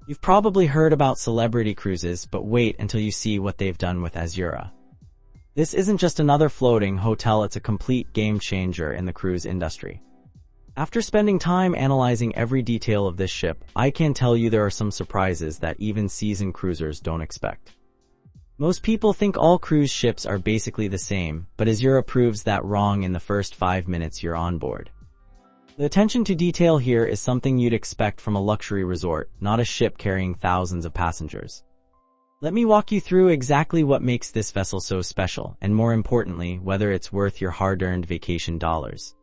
You've probably heard about celebrity cruises, but wait until you see what they've done with Azura. This isn't just another floating hotel, it's a complete game changer in the cruise industry. After spending time analyzing every detail of this ship, I can tell you there are some surprises that even seasoned cruisers don't expect. Most people think all cruise ships are basically the same, but Azura proves that wrong in the first 5 minutes you're on board. The attention to detail here is something you'd expect from a luxury resort, not a ship carrying thousands of passengers. Let me walk you through exactly what makes this vessel so special, and more importantly, whether it's worth your hard-earned vacation dollars.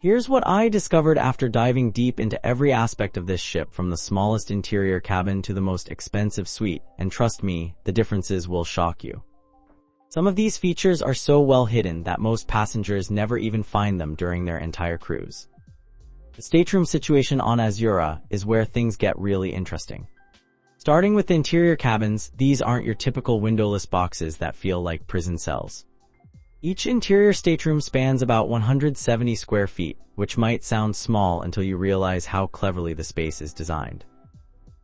Here's what I discovered after diving deep into every aspect of this ship, from the smallest interior cabin to the most expensive suite, and trust me, the differences will shock you. Some of these features are so well hidden that most passengers never even find them during their entire cruise. The stateroom situation on Azura is where things get really interesting. Starting with the interior cabins, these aren't your typical windowless boxes that feel like prison cells. Each interior stateroom spans about 170 square feet, which might sound small until you realize how cleverly the space is designed.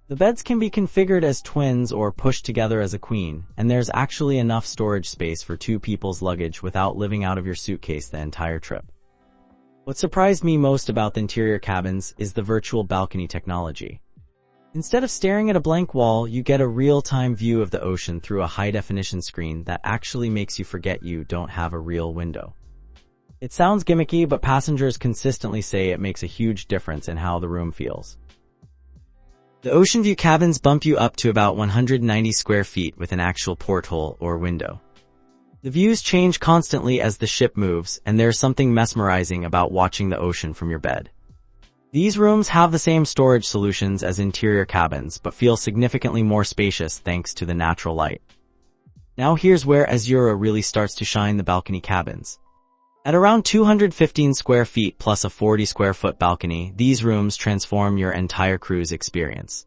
The beds can be configured as twins or pushed together as a queen, and there's actually enough storage space for 2 people's luggage without living out of your suitcase the entire trip. What surprised me most about the interior cabins is the virtual balcony technology. Instead of staring at a blank wall, you get a real-time view of the ocean through a high-definition screen that actually makes you forget you don't have a real window. It sounds gimmicky, but passengers consistently say it makes a huge difference in how the room feels. The ocean view cabins bump you up to about 190 square feet with an actual porthole or window. The views change constantly as the ship moves, and there's something mesmerizing about watching the ocean from your bed. These rooms have the same storage solutions as interior cabins, but feel significantly more spacious thanks to the natural light. Now here's where Azura really starts to shine: the balcony cabins. At around 215 square feet plus a 40 square foot balcony, these rooms transform your entire cruise experience.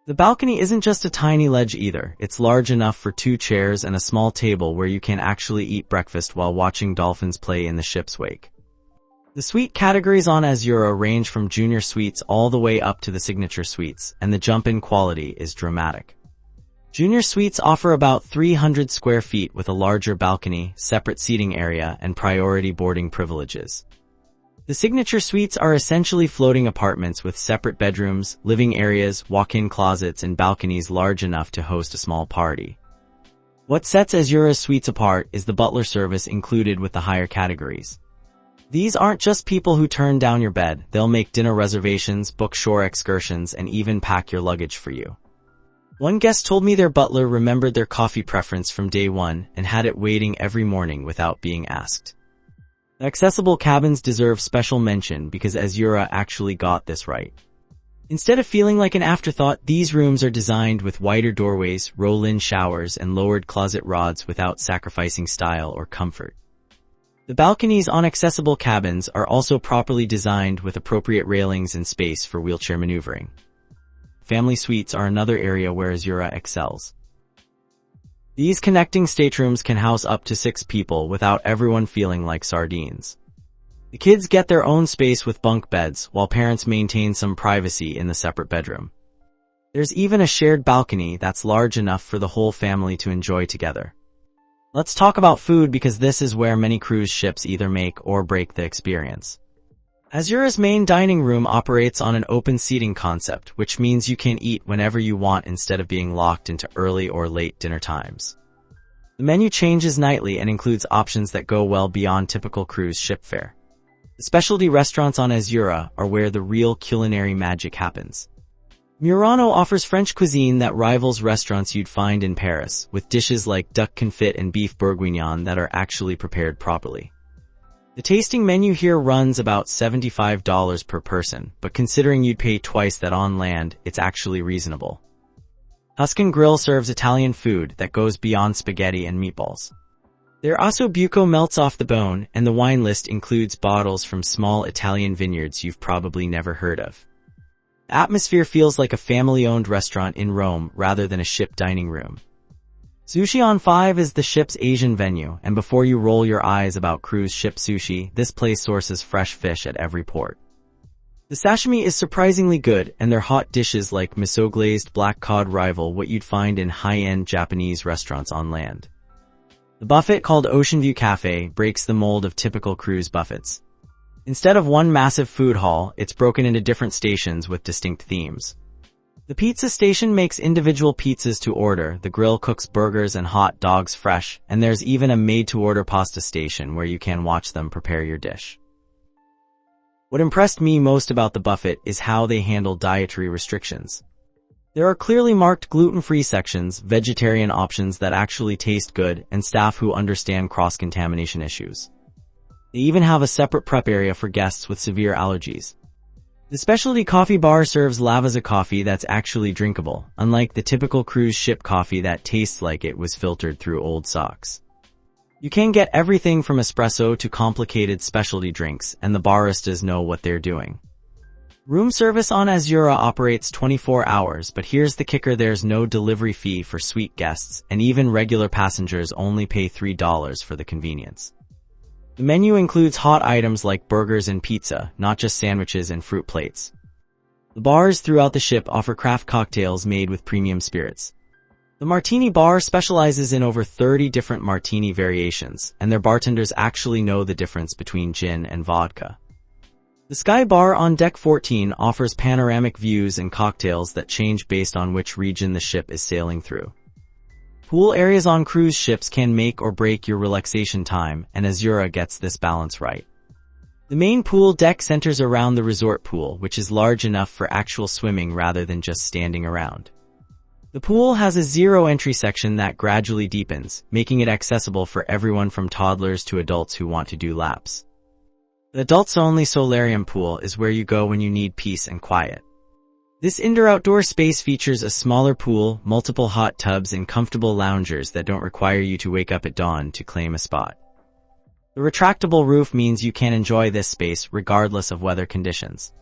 The balcony isn't just a tiny ledge either, it's large enough for 2 chairs and a small table where you can actually eat breakfast while watching dolphins play in the ship's wake. The suite categories on Azura range from junior suites all the way up to the signature suites, and the jump in quality is dramatic. Junior suites offer about 300 square feet with a larger balcony, separate seating area, and priority boarding privileges. The signature suites are essentially floating apartments with separate bedrooms, living areas, walk-in closets, and balconies large enough to host a small party. What sets Azura's suites apart is the butler service included with the higher categories. These aren't just people who turn down your bed, they'll make dinner reservations, book shore excursions, and even pack your luggage for you. One guest told me their butler remembered their coffee preference from day one and had it waiting every morning without being asked. The accessible cabins deserve special mention because Azura actually got this right. Instead of feeling like an afterthought, these rooms are designed with wider doorways, roll-in showers, and lowered closet rods without sacrificing style or comfort. The balconies on accessible cabins are also properly designed with appropriate railings and space for wheelchair maneuvering. Family suites are another area where Azura excels. These connecting staterooms can house up to 6 people without everyone feeling like sardines. The kids get their own space with bunk beds, while parents maintain some privacy in the separate bedroom. There's even a shared balcony that's large enough for the whole family to enjoy together. Let's talk about food, because this is where many cruise ships either make or break the experience. Azura's main dining room operates on an open seating concept, which means you can eat whenever you want instead of being locked into early or late dinner times. The menu changes nightly and includes options that go well beyond typical cruise ship fare. The specialty restaurants on Azura are where the real culinary magic happens. Murano offers French cuisine that rivals restaurants you'd find in Paris, with dishes like duck confit and beef bourguignon that are actually prepared properly. The tasting menu here runs about $75 per person, but considering you'd pay twice that on land, it's actually reasonable. Tuscan Grill serves Italian food that goes beyond spaghetti and meatballs. Their ossobuco melts off the bone, and the wine list includes bottles from small Italian vineyards you've probably never heard of. The atmosphere feels like a family-owned restaurant in Rome rather than a ship dining room. Sushi on 5 is the ship's Asian venue, and before you roll your eyes about cruise ship sushi, this place sources fresh fish at every port. The sashimi is surprisingly good, and their hot dishes like miso-glazed black cod rival what you'd find in high-end Japanese restaurants on land. The buffet, called Ocean View Cafe, breaks the mold of typical cruise buffets. Instead of one massive food hall, it's broken into different stations with distinct themes. The pizza station makes individual pizzas to order, the grill cooks burgers and hot dogs fresh, and there's even a made-to-order pasta station where you can watch them prepare your dish. What impressed me most about the buffet is how they handle dietary restrictions. There are clearly marked gluten-free sections, vegetarian options that actually taste good, and staff who understand cross-contamination issues. They even have a separate prep area for guests with severe allergies. The specialty coffee bar serves Lavazza coffee that's actually drinkable, unlike the typical cruise ship coffee that tastes like it was filtered through old socks. You can get everything from espresso to complicated specialty drinks, and the baristas know what they're doing. Room service on Azura operates 24 hours, but here's the kicker: there's no delivery fee for suite guests, and even regular passengers only pay $3 for the convenience. The menu includes hot items like burgers and pizza, not just sandwiches and fruit plates. The bars throughout the ship offer craft cocktails made with premium spirits. The Martini Bar specializes in over 30 different martini variations, and their bartenders actually know the difference between gin and vodka. The Sky Bar on Deck 14 offers panoramic views and cocktails that change based on which region the ship is sailing through. Pool areas on cruise ships can make or break your relaxation time, and Azura gets this balance right. The main pool deck centers around the resort pool, which is large enough for actual swimming rather than just standing around. The pool has a zero-entry section that gradually deepens, making it accessible for everyone from toddlers to adults who want to do laps. The adults-only solarium pool is where you go when you need peace and quiet. This indoor-outdoor space features a smaller pool, multiple hot tubs, and comfortable loungers that don't require you to wake up at dawn to claim a spot. The retractable roof means you can enjoy this space regardless of weather conditions.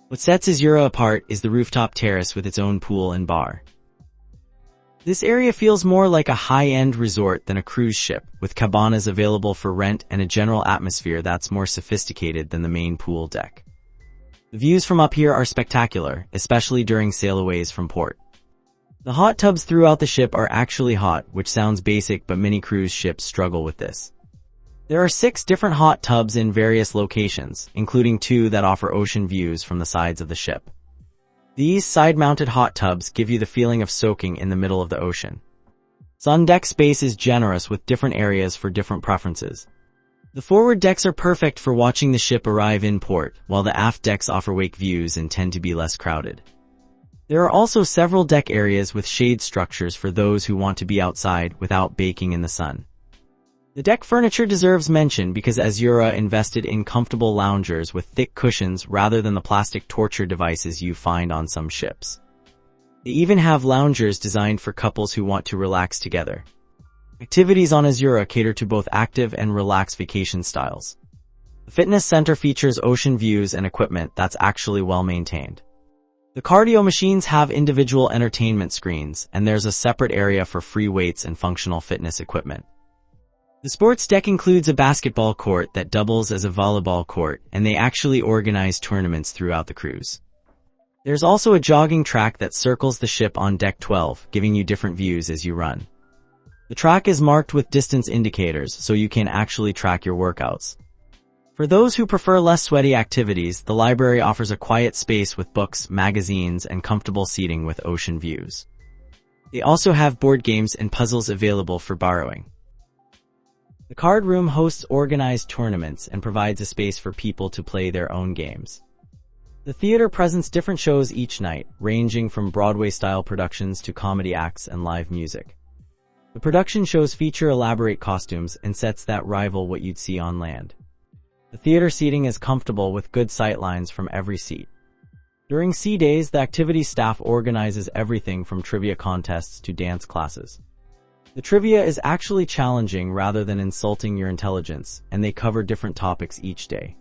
What sets Azura apart is the rooftop terrace with its own pool and bar. This area feels more like a high-end resort than a cruise ship, with cabanas available for rent and a general atmosphere that's more sophisticated than the main pool deck. The views from up here are spectacular, especially during sailaways from port. The hot tubs throughout the ship are actually hot, which sounds basic, but many cruise ships struggle with this. There are 6 different hot tubs in various locations, including 2 that offer ocean views from the sides of the ship. These side-mounted hot tubs give you the feeling of soaking in the middle of the ocean. On deck space is generous with different areas for different preferences. The forward decks are perfect for watching the ship arrive in port, while the aft decks offer wake views and tend to be less crowded. There are also several deck areas with shade structures for those who want to be outside without baking in the sun. The deck furniture deserves mention because Azura invested in comfortable loungers with thick cushions rather than the plastic torture devices you find on some ships. They even have loungers designed for couples who want to relax together. Activities on Azura cater to both active and relaxed vacation styles. The fitness center features ocean views and equipment that's actually well maintained. The cardio machines have individual entertainment screens, and there's a separate area for free weights and functional fitness equipment. The sports deck includes a basketball court that doubles as a volleyball court, and they actually organize tournaments throughout the cruise. There's also a jogging track that circles the ship on Deck 12, giving you different views as you run. The track is marked with distance indicators, so you can actually track your workouts. For those who prefer less sweaty activities, the library offers a quiet space with books, magazines, and comfortable seating with ocean views. They also have board games and puzzles available for borrowing. The card room hosts organized tournaments and provides a space for people to play their own games. The theater presents different shows each night, ranging from Broadway-style productions to comedy acts and live music. The production shows feature elaborate costumes and sets that rival what you'd see on land. The theater seating is comfortable with good sightlines from every seat. During sea days, the activities staff organizes everything from trivia contests to dance classes. The trivia is actually challenging rather than insulting your intelligence, and they cover different topics each day.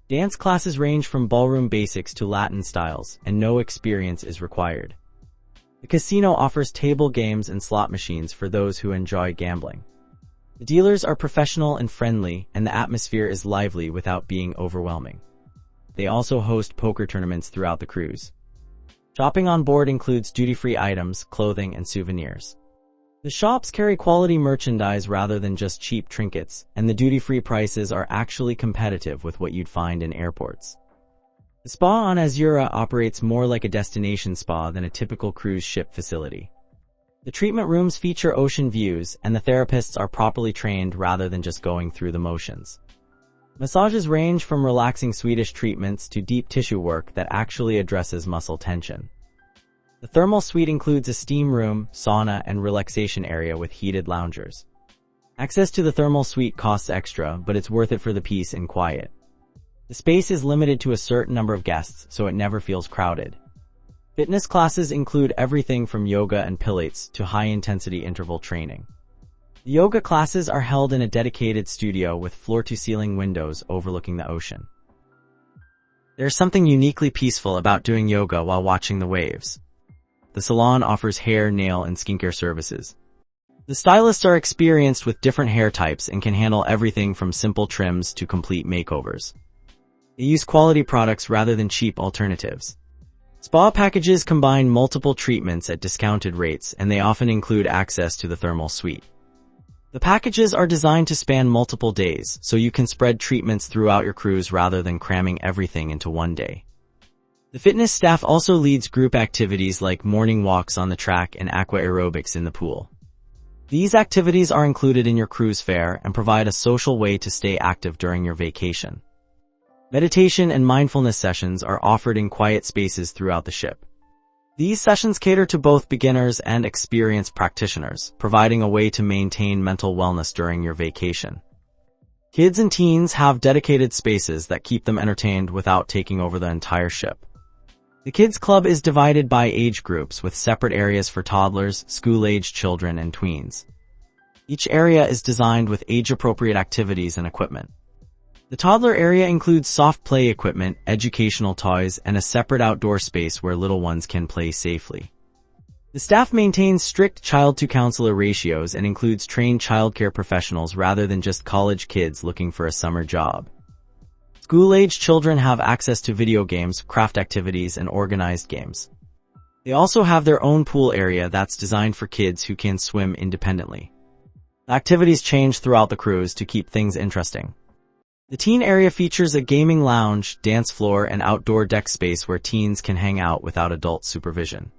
Dance classes range from ballroom basics to Latin styles, and no experience is required. The casino offers table games and slot machines for those who enjoy gambling. The dealers are professional and friendly, and the atmosphere is lively without being overwhelming. they also host poker tournaments throughout the cruise. Shopping on board includes duty-free items, clothing, and souvenirs. The shops carry quality merchandise rather than just cheap trinkets, and the duty-free prices are actually competitive with what you'd find in airports. The spa on Azura operates more like a destination spa than a typical cruise ship facility. The treatment rooms feature ocean views, and the therapists are properly trained rather than just going through the motions. Massages range from relaxing Swedish treatments to deep tissue work that actually addresses muscle tension. The thermal suite includes a steam room, sauna, and relaxation area with heated loungers. Access to the thermal suite costs extra, but it's worth it for the peace and quiet. The space is limited to a certain number of guests, so it never feels crowded. Fitness classes include everything from yoga and pilates to high-intensity interval training. The yoga classes are held in a dedicated studio with floor-to-ceiling windows overlooking the ocean. There's something uniquely peaceful about doing yoga while watching the waves. The salon offers hair, nail, and skincare services. The stylists are experienced with different hair types and can handle everything from simple trims to complete makeovers. They use quality products rather than cheap alternatives. Spa packages combine multiple treatments at discounted rates, and they often include access to the thermal suite. The packages are designed to span multiple days, so you can spread treatments throughout your cruise rather than cramming everything into one day. The fitness staff also leads group activities like morning walks on the track and aqua aerobics in the pool. These activities are included in your cruise fare and provide a social way to stay active during your vacation. Meditation and mindfulness sessions are offered in quiet spaces throughout the ship. These sessions cater to both beginners and experienced practitioners, providing a way to maintain mental wellness during your vacation. Kids and teens have dedicated spaces that keep them entertained without taking over the entire ship. The Kids Club is divided by age groups with separate areas for toddlers, school-aged children, and tweens. Each area is designed with age-appropriate activities and equipment. The toddler area includes soft play equipment, educational toys, and a separate outdoor space where little ones can play safely. The staff maintains strict child-to-counselor ratios and includes trained childcare professionals rather than just college kids looking for a summer job. School-aged children have access to video games, craft activities, and organized games. They also have their own pool area that's designed for kids who can swim independently. The activities change throughout the cruise to keep things interesting. The teen area features a gaming lounge, dance floor, and outdoor deck space where teens can hang out without adult supervision.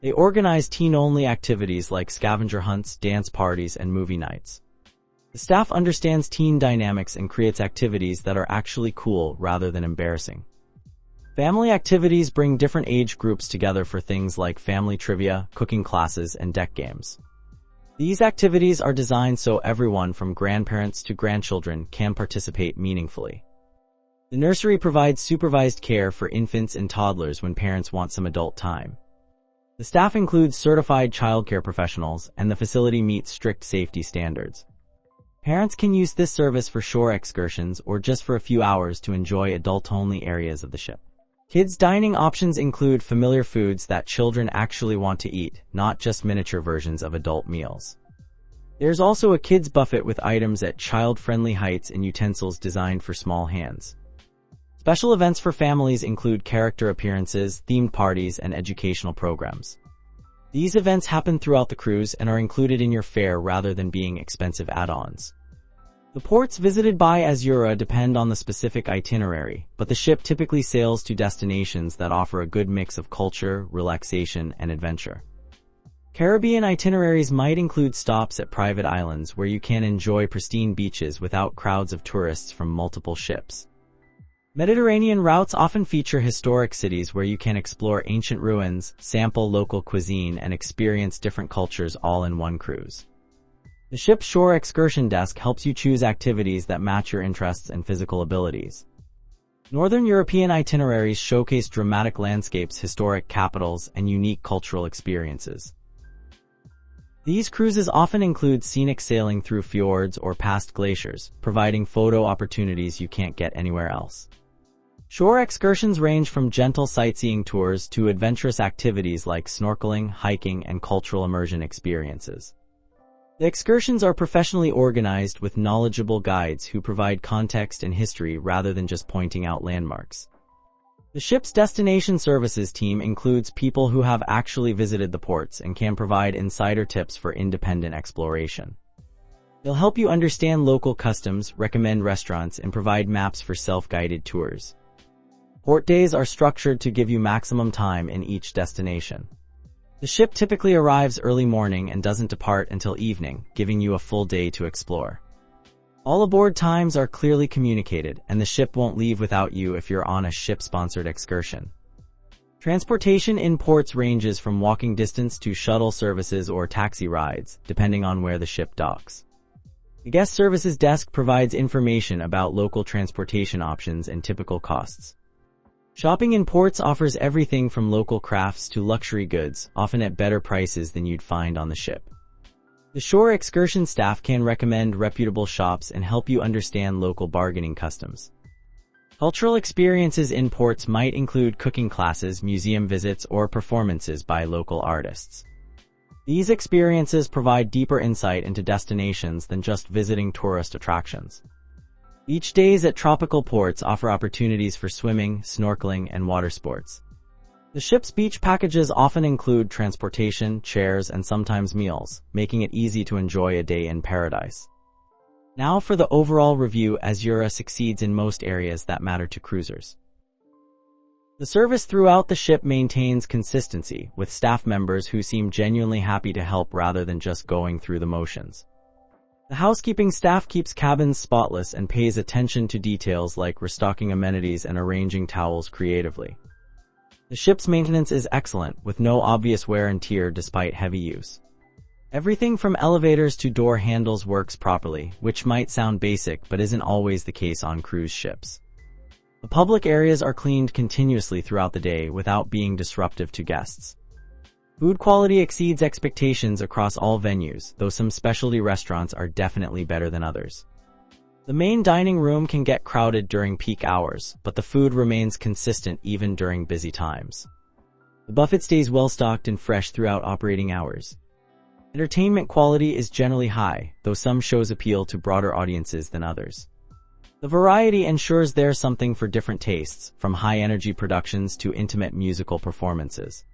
They organize teen-only activities like scavenger hunts, dance parties, and movie nights. The staff understands teen dynamics and creates activities that are actually cool rather than embarrassing. Family activities bring different age groups together for things like family trivia, cooking classes, and deck games. These activities are designed so everyone from grandparents to grandchildren can participate meaningfully. The nursery provides supervised care for infants and toddlers when parents want some adult time. The staff includes certified childcare professionals, and the facility meets strict safety standards. Parents can use this service for shore excursions or just for a few hours to enjoy adult-only areas of the ship. Kids' dining options include familiar foods that children actually want to eat, not just miniature versions of adult meals. There's also a kids' buffet with items at child-friendly heights and utensils designed for small hands. Special events for families include character appearances, themed parties, and educational programs. These events happen throughout the cruise and are included in your fare rather than being expensive add-ons. The ports visited by Azura depend on the specific itinerary, but the ship typically sails to destinations that offer a good mix of culture, relaxation, and adventure. Caribbean itineraries might include stops at private islands where you can enjoy pristine beaches without crowds of tourists from multiple ships. Mediterranean routes often feature historic cities where you can explore ancient ruins, sample local cuisine, and experience different cultures all in one cruise. The ship's shore excursion desk helps you choose activities that match your interests and physical abilities. Northern European itineraries showcase dramatic landscapes, historic capitals, and unique cultural experiences. These cruises often include scenic sailing through fjords or past glaciers, providing photo opportunities you can't get anywhere else. Shore excursions range from gentle sightseeing tours to adventurous activities like snorkeling, hiking, and cultural immersion experiences. The excursions are professionally organized with knowledgeable guides who provide context and history rather than just pointing out landmarks. The ship's destination services team includes people who have actually visited the ports and can provide insider tips for independent exploration. They'll help you understand local customs, recommend restaurants, and provide maps for self-guided tours. Port days are structured to give you maximum time in each destination. The ship typically arrives early morning and doesn't depart until evening, giving you a full day to explore. All aboard times are clearly communicated, and the ship won't leave without you if you're on a ship-sponsored excursion. Transportation in ports ranges from walking distance to shuttle services or taxi rides, depending on where the ship docks. The guest services desk provides information about local transportation options and typical costs. Shopping in ports offers everything from local crafts to luxury goods, often at better prices than you'd find on the ship. The shore excursion staff can recommend reputable shops and help you understand local bargaining customs. Cultural experiences in ports might include cooking classes, museum visits, or performances by local artists. These experiences provide deeper insight into destinations than just visiting tourist attractions. Beach days at tropical ports offer opportunities for swimming, snorkeling, and water sports. The ship's beach packages often include transportation, chairs, and sometimes meals, making it easy to enjoy a day in paradise. Now for the overall review. Azura succeeds in most areas that matter to cruisers. The service throughout the ship maintains consistency, with staff members who seem genuinely happy to help rather than just going through the motions. The housekeeping staff keeps cabins spotless and pays attention to details like restocking amenities and arranging towels creatively. The ship's maintenance is excellent, with no obvious wear and tear despite heavy use. Everything from elevators to door handles works properly, which might sound basic but isn't always the case on cruise ships. The public areas are cleaned continuously throughout the day without being disruptive to guests. Food quality exceeds expectations across all venues, though some specialty restaurants are definitely better than others. The main dining room can get crowded during peak hours, but the food remains consistent even during busy times. The buffet stays well stocked and fresh throughout operating hours. Entertainment quality is generally high, though some shows appeal to broader audiences than others. The variety ensures there's something for different tastes, from high-energy productions to intimate musical performances.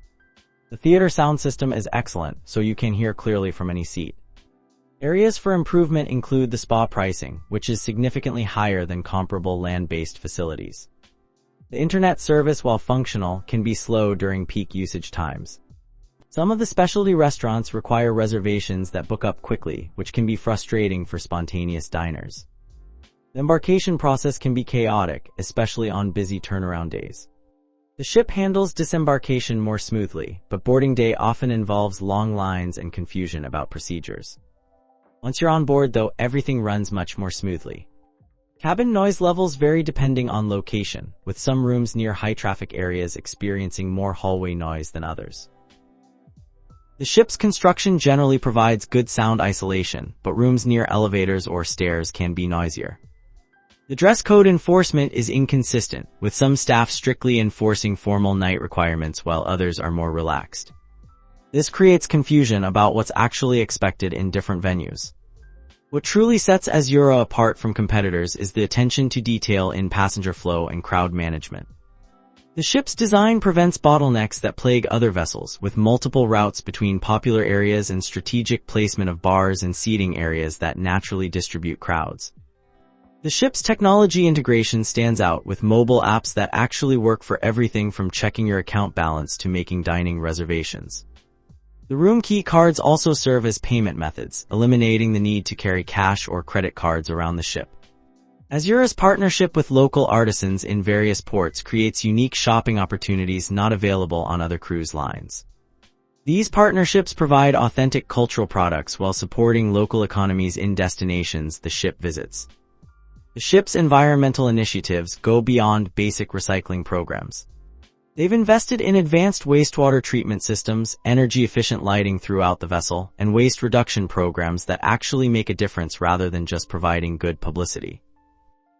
The theater sound system is excellent, so you can hear clearly from any seat. Areas for improvement include the spa pricing, which is significantly higher than comparable land-based facilities. The internet service, while functional, can be slow during peak usage times. Some of the specialty restaurants require reservations that book up quickly, which can be frustrating for spontaneous diners. The embarkation process can be chaotic, especially on busy turnaround days. The ship handles disembarkation more smoothly, but boarding day often involves long lines and confusion about procedures. Once you're on board, though, everything runs much more smoothly. Cabin noise levels vary depending on location, with some rooms near high-traffic areas experiencing more hallway noise than others. The ship's construction generally provides good sound isolation, but rooms near elevators or stairs can be noisier. The dress code enforcement is inconsistent, with some staff strictly enforcing formal night requirements while others are more relaxed. This creates confusion about what's actually expected in different venues. What truly sets Azura apart from competitors is the attention to detail in passenger flow and crowd management. The ship's design prevents bottlenecks that plague other vessels, with multiple routes between popular areas and strategic placement of bars and seating areas that naturally distribute crowds. The ship's technology integration stands out, with mobile apps that actually work for everything from checking your account balance to making dining reservations. The room key cards also serve as payment methods, eliminating the need to carry cash or credit cards around the ship. Azura's partnership with local artisans in various ports creates unique shopping opportunities not available on other cruise lines. These partnerships provide authentic cultural products while supporting local economies in destinations the ship visits. The ship's environmental initiatives go beyond basic recycling programs. They've invested in advanced wastewater treatment systems, energy-efficient lighting throughout the vessel, and waste reduction programs that actually make a difference rather than just providing good publicity.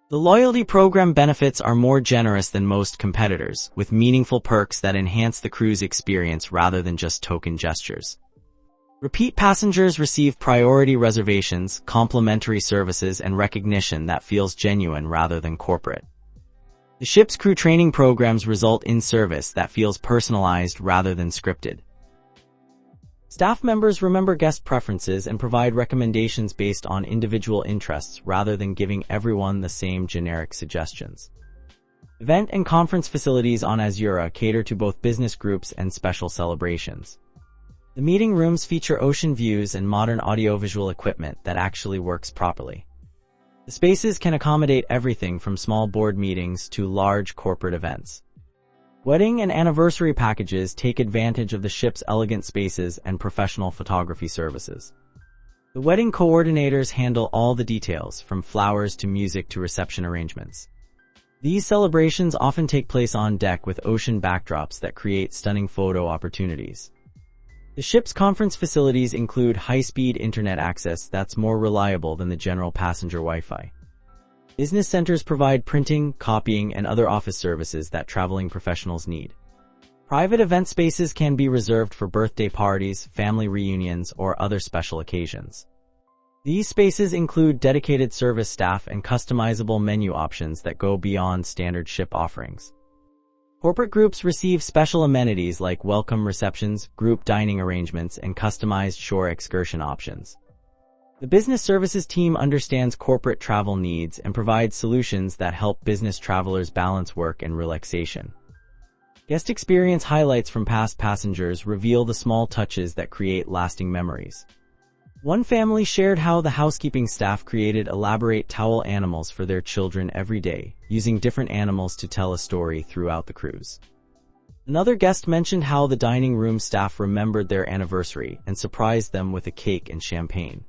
The loyalty program benefits are more generous than most competitors, with meaningful perks that enhance the cruise experience rather than just token gestures. Repeat passengers receive priority reservations, complimentary services, and recognition that feels genuine rather than corporate. The ship's crew training programs result in service that feels personalized rather than scripted. Staff members remember guest preferences and provide recommendations based on individual interests rather than giving everyone the same generic suggestions. Event and conference facilities on Azura cater to both business groups and special celebrations. The meeting rooms feature ocean views and modern audiovisual equipment that actually works properly. The spaces can accommodate everything from small board meetings to large corporate events. Wedding and anniversary packages take advantage of the ship's elegant spaces and professional photography services. The wedding coordinators handle all the details, from flowers to music to reception arrangements. These celebrations often take place on deck with ocean backdrops that create stunning photo opportunities. The ship's conference facilities include high-speed internet access that's more reliable than the general passenger Wi-Fi. Business centers provide printing, copying, and other office services that traveling professionals need. Private event spaces can be reserved for birthday parties, family reunions, or other special occasions. These spaces include dedicated service staff and customizable menu options that go beyond standard ship offerings. Corporate groups receive special amenities like welcome receptions, group dining arrangements, and customized shore excursion options. The business services team understands corporate travel needs and provides solutions that help business travelers balance work and relaxation. Guest experience highlights from past passengers reveal the small touches that create lasting memories. One family shared how the housekeeping staff created elaborate towel animals for their children every day, using different animals to tell a story throughout the cruise. Another guest mentioned how the dining room staff remembered their anniversary and surprised them with a cake and champagne.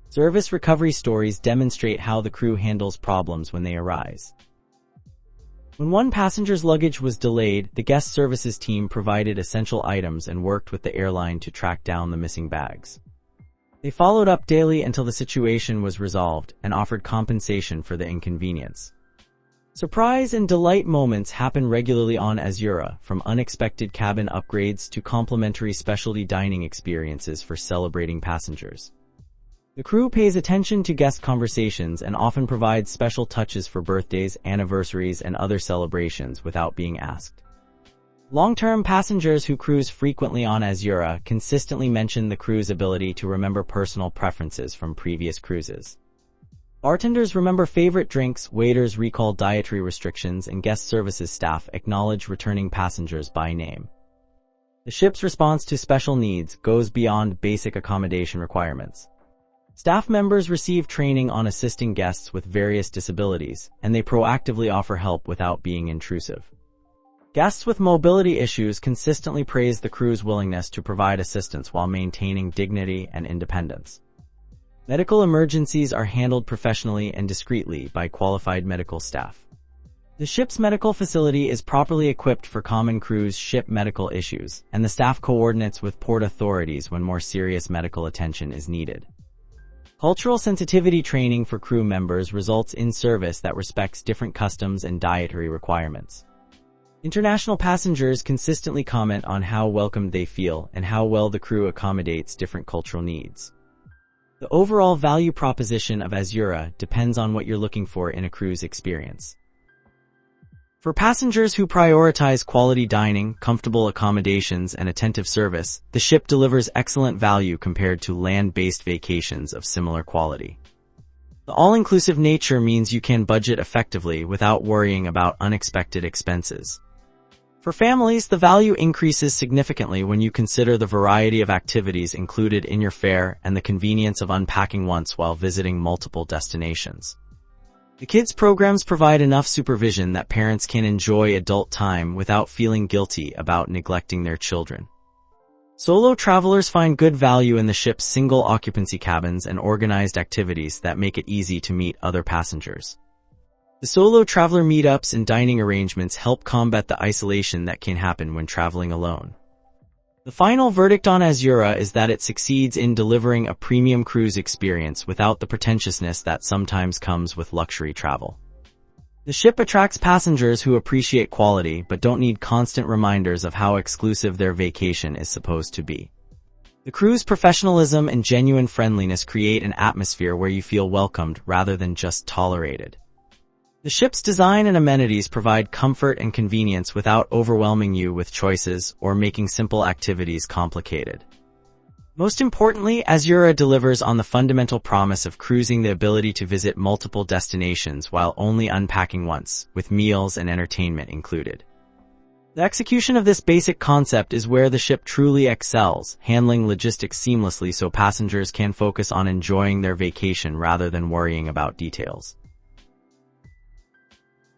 Service recovery stories demonstrate how the crew handles problems when they arise. When one passenger's luggage was delayed, the guest services team provided essential items and worked with the airline to track down the missing bags. They followed up daily until the situation was resolved and offered compensation for the inconvenience. Surprise and delight moments happen regularly on Azura, from unexpected cabin upgrades to complimentary specialty dining experiences for celebrating passengers. The crew pays attention to guest conversations and often provides special touches for birthdays, anniversaries, and other celebrations without being asked. Long-term passengers who cruise frequently on Azura consistently mention the crew's ability to remember personal preferences from previous cruises. Bartenders remember favorite drinks, waiters recall dietary restrictions, and guest services staff acknowledge returning passengers by name. The ship's response to special needs goes beyond basic accommodation requirements. Staff members receive training on assisting guests with various disabilities, and they proactively offer help without being intrusive. Guests with mobility issues consistently praise the crew's willingness to provide assistance while maintaining dignity and independence. Medical emergencies are handled professionally and discreetly by qualified medical staff. The ship's medical facility is properly equipped for common cruise ship medical issues, and the staff coordinates with port authorities when more serious medical attention is needed. Cultural sensitivity training for crew members results in service that respects different customs and dietary requirements. International passengers consistently comment on how welcomed they feel and how well the crew accommodates different cultural needs. The overall value proposition of Azura depends on what you're looking for in a cruise experience. For passengers who prioritize quality dining, comfortable accommodations, and attentive service, the ship delivers excellent value compared to land-based vacations of similar quality. The all-inclusive nature means you can budget effectively without worrying about unexpected expenses. For families, the value increases significantly when you consider the variety of activities included in your fare and the convenience of unpacking once while visiting multiple destinations. The kids' programs provide enough supervision that parents can enjoy adult time without feeling guilty about neglecting their children. Solo travelers find good value in the ship's single-occupancy cabins and organized activities that make it easy to meet other passengers. The solo traveler meetups and dining arrangements help combat the isolation that can happen when traveling alone. The final verdict on Azura is that it succeeds in delivering a premium cruise experience without the pretentiousness that sometimes comes with luxury travel. The ship attracts passengers who appreciate quality but don't need constant reminders of how exclusive their vacation is supposed to be. The crew's professionalism and genuine friendliness create an atmosphere where you feel welcomed rather than just tolerated. The ship's design and amenities provide comfort and convenience without overwhelming you with choices or making simple activities complicated. Most importantly, Azura delivers on the fundamental promise of cruising the ability to visit multiple destinations while only unpacking once, with meals and entertainment included. The execution of this basic concept is where the ship truly excels, handling logistics seamlessly so passengers can focus on enjoying their vacation rather than worrying about details.